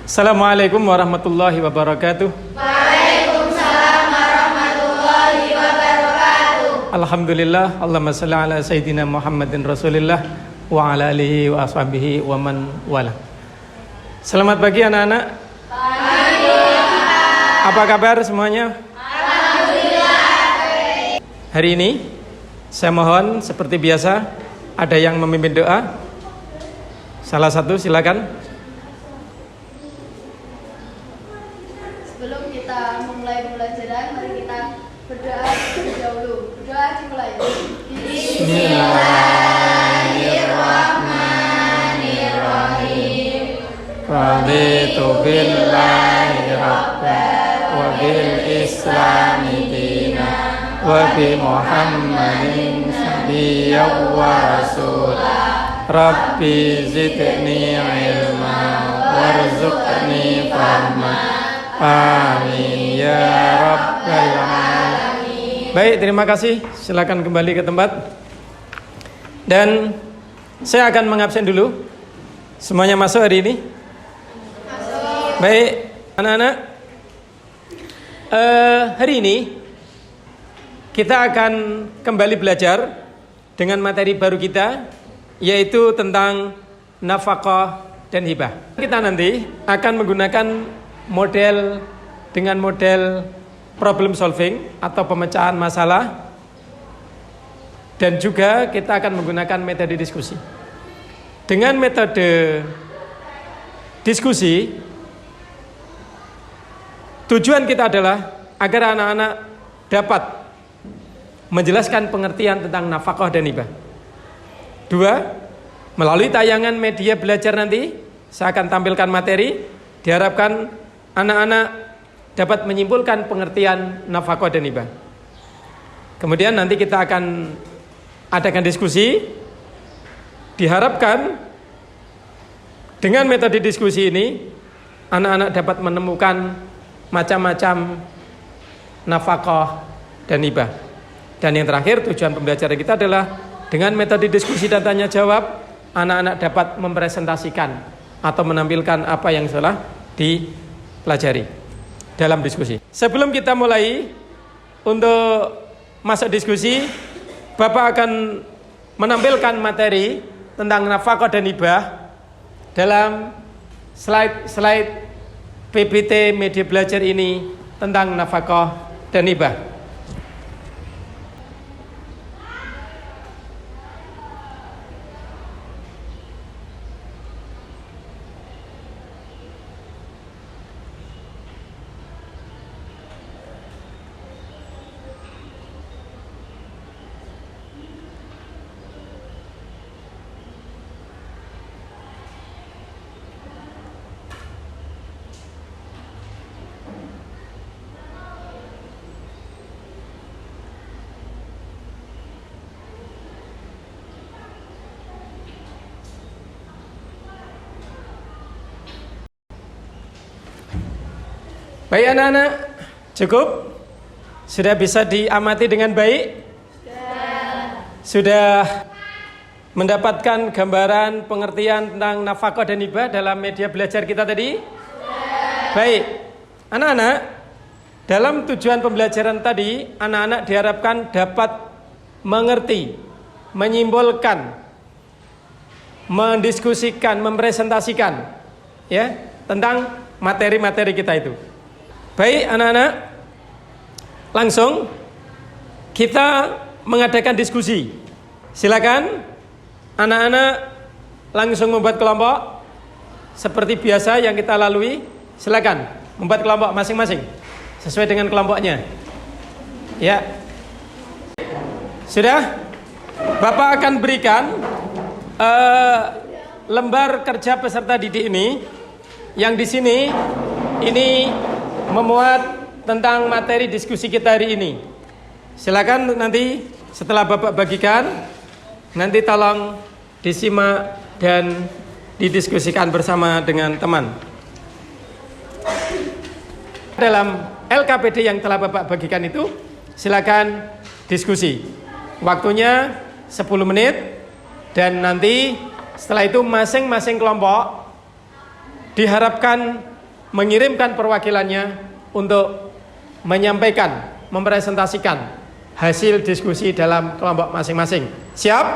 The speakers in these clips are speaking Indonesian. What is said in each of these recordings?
Assalamualaikum warahmatullahi wabarakatuh. Waalaikumsalam warahmatullahi wabarakatuh. Alhamdulillah, Allahumma shalli ala sayyidina Muhammadin Rasulillah wa ala alihi wa ashabihi wa man wala. Selamat pagi anak-anak. Pagi. Apa kabar semuanya? Alhamdulillah. Hari ini saya mohon seperti biasa ada yang memimpin doa. Salah satu silakan. Sebelum kita memulai pembelajaran, mari kita berdoa terlebih dahulu. Berdoa dimulai. Bismillahirrahmanirrahim. Raditu billahi rabban wa bil islami dinan wa bi Muhammadin nabiyyan wa rasulah. Rabbi zidni ilma warzuqni fahma. Amin ya rabbal alamin. Baik, terima kasih. Silakan kembali ke tempat. Dan saya akan mengabsen dulu. Semuanya masuk hari ini? Masuk. Baik, anak-anak. Hari ini kita akan kembali belajar dengan materi baru kita, yaitu tentang nafaqah dan hibah. Kita nanti akan menggunakan model problem solving atau pemecahan masalah, dan juga kita akan menggunakan metode diskusi. Dengan metode diskusi, tujuan kita adalah agar anak-anak dapat menjelaskan pengertian tentang nafaqah dan hibah. Dua, melalui tayangan media belajar nanti saya akan tampilkan materi. Diharapkan anak-anak dapat menyimpulkan pengertian nafaqah dan hibah. Kemudian nanti kita akan adakan diskusi. Diharapkan dengan metode diskusi ini anak-anak dapat menemukan macam-macam nafaqah dan hibah. Dan yang terakhir, tujuan pembelajaran kita adalah dengan metode diskusi dan tanya jawab, anak-anak dapat mempresentasikan atau menampilkan apa yang telah dipelajari dalam diskusi. Sebelum kita mulai untuk masuk diskusi, Bapak akan menampilkan materi tentang nafaqah dan hibah dalam slide PPT media belajar ini tentang nafaqah dan hibah. Baik anak-anak, cukup? Sudah bisa diamati dengan baik? Sudah mendapatkan gambaran pengertian tentang nafaqah dan hibah dalam media belajar kita tadi? Baik, anak-anak, dalam tujuan pembelajaran tadi, anak-anak diharapkan dapat mengerti, menyimpulkan, mendiskusikan, mempresentasikan ya tentang materi-materi kita itu. Baik anak-anak, langsung kita mengadakan diskusi. Silakan anak-anak langsung membuat kelompok seperti biasa yang kita lalui. Silakan membuat kelompok masing-masing sesuai dengan kelompoknya. Ya, sudah. Bapak akan berikan lembar kerja peserta didik ini, yang di sini ini memuat tentang materi diskusi kita hari ini. Silakan nanti setelah Bapak bagikan, nanti tolong disimak dan didiskusikan bersama dengan teman. Dalam LKPD yang telah Bapak bagikan itu, silakan diskusi. Waktunya 10 menit, dan nanti setelah itu masing-masing kelompok diharapkan mengirimkan perwakilannya untuk menyampaikan, mempresentasikan hasil diskusi dalam kelompok masing-masing. Siap?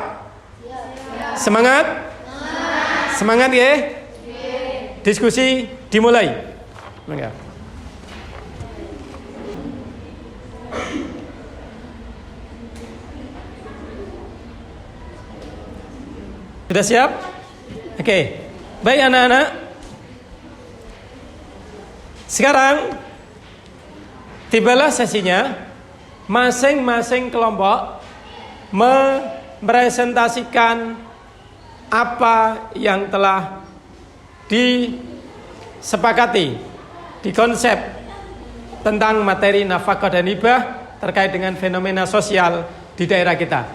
Semangat? Semangat ya? Diskusi dimulai. Enggak. Sudah siap? Oke. Baik anak-anak. Sekarang tibalah sesinya. Masing-masing kelompok mempresentasikan apa yang telah disepakati, dikonsep tentang materi nafkah dan hibah terkait dengan fenomena sosial di daerah kita.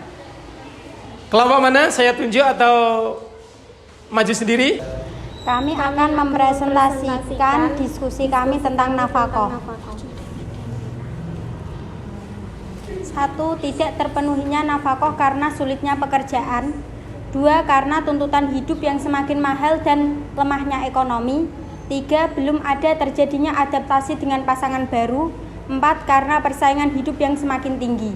Kelompok mana? Saya tunjuk atau maju sendiri? Kami akan mempresentasikan diskusi kami tentang nafkah. 1. Tidak terpenuhinya nafkah karena sulitnya pekerjaan. 2. Karena tuntutan hidup yang semakin mahal dan lemahnya ekonomi. 3. Belum ada terjadinya adaptasi dengan pasangan baru. 4. Karena persaingan hidup yang semakin tinggi.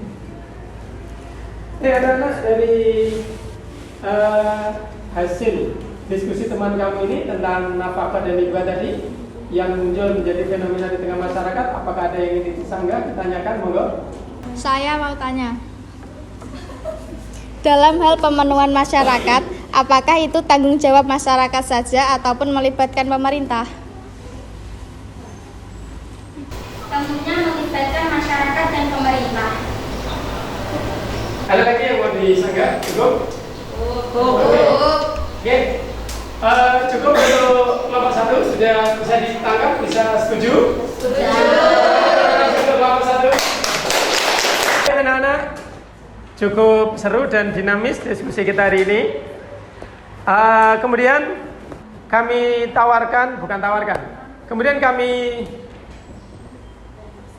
Ini anak-anak dari hasil diskusi teman kamu ini tentang nafkah dan hibah tadi yang muncul menjadi fenomena di tengah masyarakat. Apakah ada yang ingin disanggah, ditanyakan? Monggo. Saya mau tanya. Dalam hal pemenuhan masyarakat, apakah itu tanggung jawab masyarakat saja ataupun melibatkan pemerintah? Tentunya melibatkan masyarakat dan pemerintah. Ada lagi yang mau disanggah? Cukup? Oke. Cukup untuk kelompok 1 sudah bisa ditangkap, bisa setuju? Setuju. Untuk kelompok 1. Anak-anak, cukup seru dan dinamis diskusi kita hari ini. Kemudian kami kemudian kami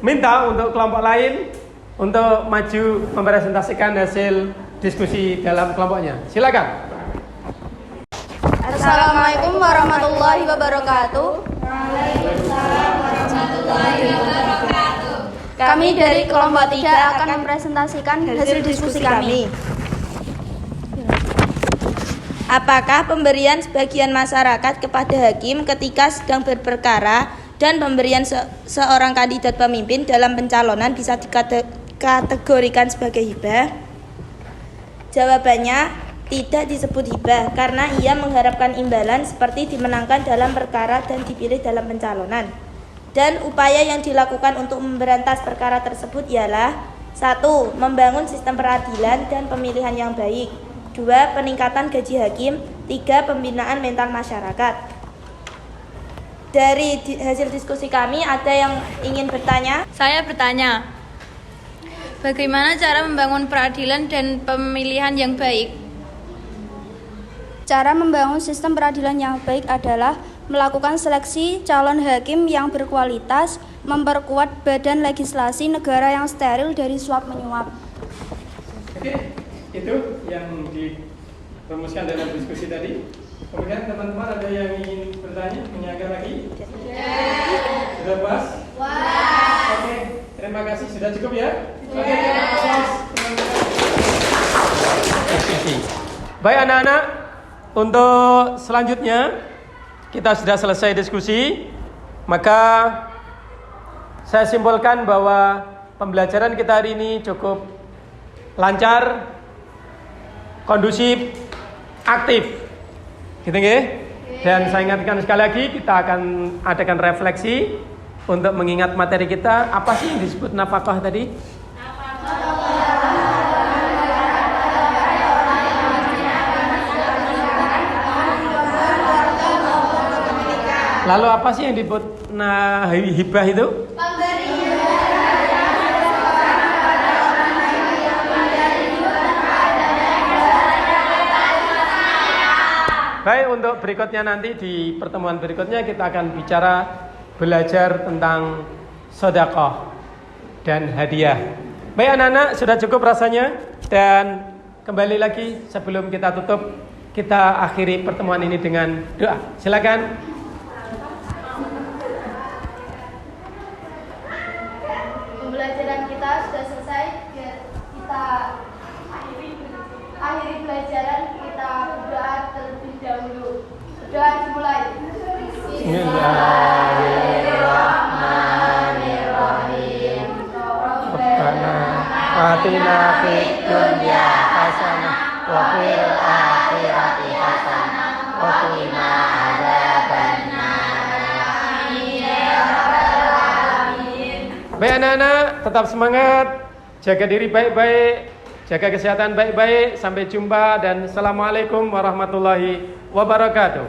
minta untuk kelompok lain untuk maju mempresentasikan hasil diskusi dalam kelompoknya. Silakan. Assalamualaikum warahmatullahi wabarakatuh. Waalaikumsalam warahmatullahi wabarakatuh. Kami dari kelompok 3 akan mempresentasikan hasil diskusi kami. Apakah pemberian sebagian masyarakat kepada hakim ketika sedang berperkara dan pemberian seorang kandidat pemimpin dalam pencalonan bisa dikategorikan sebagai hibah? Jawabannya tidak disebut hibah karena ia mengharapkan imbalan seperti dimenangkan dalam perkara dan dipilih dalam pencalonan. Dan upaya yang dilakukan untuk memberantas perkara tersebut ialah 1. Membangun sistem peradilan dan pemilihan yang baik. 2. Peningkatan gaji hakim. 3. Pembinaan mental masyarakat. Dari hasil diskusi kami, ada yang ingin bertanya? Saya bertanya, bagaimana cara membangun peradilan dan pemilihan yang baik? Cara membangun sistem peradilan yang baik adalah melakukan seleksi calon hakim yang berkualitas, memperkuat badan legislasi negara yang steril dari suap menyuap. Oke, itu yang dirumuskan dalam diskusi tadi. Kemudian teman-teman ada yang ingin bertanya, menyaga lagi? Sudah puas? Oke, terima kasih. Sudah cukup ya? Oke, baik anak-anak, untuk selanjutnya kita sudah selesai diskusi, maka saya simpulkan bahwa pembelajaran kita hari ini cukup lancar, kondusif, aktif, gitu nggih? Dan saya ingatkan sekali lagi, kita akan adakan refleksi untuk mengingat materi kita. Apa sih yang disebut nafkah tadi? Lalu apa sih yang disebut hibah itu? Baik, untuk berikutnya nanti di pertemuan berikutnya kita akan bicara belajar tentang sedekah dan hadiah. Baik anak-anak, sudah cukup rasanya. Dan kembali lagi sebelum kita tutup, kita akhiri pertemuan ini dengan doa. Silakan. atina fid dunya hasanah wa fil akhirati hasanah wa qina adzabannar. Baik anak-anak, tetap semangat, jaga diri baik-baik, jaga kesehatan baik-baik. Sampai jumpa dan assalamualaikum warahmatullahi wabarakatuh.